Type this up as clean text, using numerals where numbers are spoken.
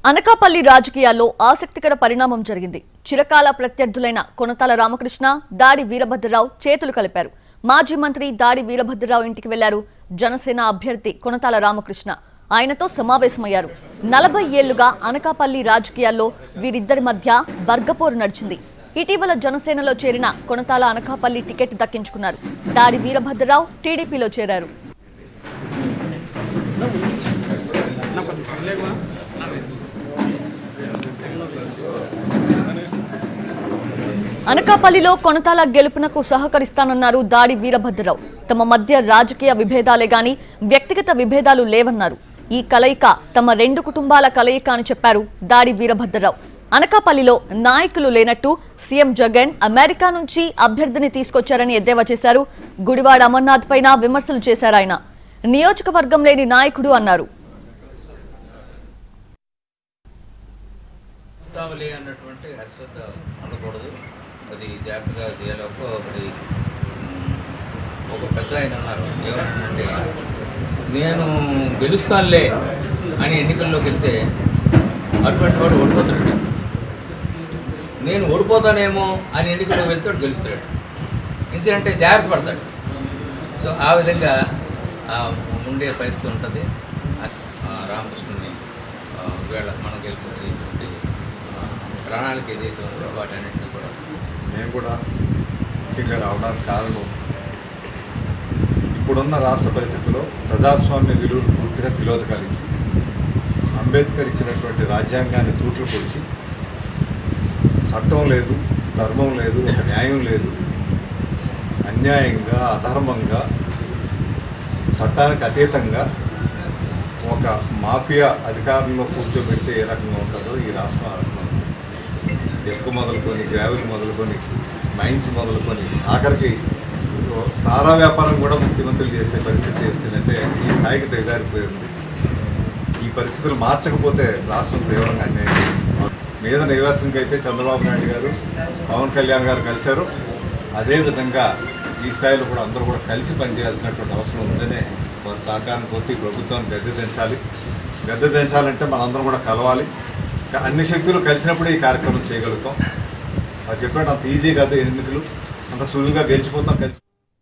అనకాపల్లి రాజకీయాల్లో ఆసక్తికర పరిణామం జరిగింది. చిరకాల ప్రత్యర్థులైన కొనతాల రామకృష్ణ, దాడి వీరభద్రరావు చేతులు కలిపారు. మాజీ మంత్రి దాడి వీరభద్రరావు ఇంటికి వెళ్లారు జనసేన అభ్యర్థి కొనతాల రామకృష్ణ. ఆయనతో సమావేశమయ్యారు. 40 ఏళ్లుగా అనకాపల్లి రాజకీయాల్లో వీరిద్దరి మధ్య వర్గపోరు నడిచింది. ఇటీవల జనసేనలో చేరిన కొనతాల అనకాపల్లి టికెట్ దక్కించుకున్నారు. దాడి వీరభద్రరావు టీడీపీలో చేరారు. అనకాపల్లిలో కొనతాల గెలుపునకు సహకరిస్తానన్నారు దాడి వీరభద్రరావు. తమ మధ్య రాజకీయ విభేదాలే గాని వ్యక్తిగత విభేదాలు లేవన్నారు. ఈ కలయిక తమ 2 కుటుంబాల కలయిక అని చెప్పారు దాడి వీరభద్రరావు. అనకాపల్లిలో నాయకులు లేనట్టు సీఎం జగన్ అమెరికా నుంచి అభ్యర్థిని తీసుకొచ్చారని ఎద్దేవా చేశారు. గుడివాడ అమర్నాథ్ పైన విమర్శలు చేశారు ఆయన. నియోజకవర్గం లేని నాయకుడు అన్నారు. అది జాగ్రత్తగా చేయాలి. ఒక పెద్ద ఆయన ఉన్నారు, ఏమన్నారంటే నేను గెలుస్తానులే అని ఎన్నికల్లోకి వెళ్తే అటువంటి వాడు ఓడిపోతాడు. నేను ఓడిపోతానేమో అని ఎన్నికల్లోకి వెళ్తే వాడు గెలుస్తాడు. ఎందుకంటే జాగ్రత్త పడతాడు. సో ఆ విధంగా ఉండే పరిస్థితి ఉంటుంది. రామకృష్ణుని వేళ మనం గెలిపించేటువంటి ప్రణాళిక ఏదైతే ఉందో వాటన్నింటినీ కూడా నేను కూడా ముఖ్యంగా రావడానికి కారణం ఇప్పుడున్న రాష్ట్ర పరిస్థితుల్లో ప్రజాస్వామ్య విలువలు పూర్తిగా తిలోదకాలించి అంబేద్కర్ ఇచ్చినటువంటి రాజ్యాంగాన్ని తూట్లు పొడిచి చట్టం లేదు, ధర్మం లేదు, ఒక న్యాయం లేదు, అన్యాయంగా అధర్మంగా చట్టానికి అతీతంగా ఒక మాఫియా అధికారంలో కూర్చోబెడితే ఏ రకంగా ఉంటుందో ఈ రాష్ట్రం ఆ రకంగా ఉంటుంది. ఇసుక మొదలుకొని, గ్రావెల్ మొదలుకొని, మైన్స్ మొదలుకొని, ఆఖరికి సారా వ్యాపారం కూడా ముఖ్యమంత్రులు చేసే పరిస్థితి వచ్చిందంటే ఈ స్థాయికి దిగజారిపోయింది. ఈ పరిస్థితులు మార్చకపోతే రాష్ట్రం తీవ్రంగా అన్యాయం. మీద నైవేద్యంగా అయితే చంద్రబాబు నాయుడు గారు, పవన్ కళ్యాణ్ గారు కలిశారు. అదేవిధంగా ఈ స్థాయిలో కూడా అందరూ కూడా కలిసి పనిచేయాల్సినటువంటి అవసరం ఉందనే వారి సహకారం కోరి ప్రభుత్వాన్ని గద్దె దించాలంటే మనందరం కూడా కలవాలి. అన్ని శక్తులు కలిసినప్పుడే ఈ కార్యక్రమం చేయగలుగుతాం. అది చెప్పినట్టు అంత ఈజీ కాదు, ఎన్నికలు అంత సులువుగా గెలిచిపోతాం.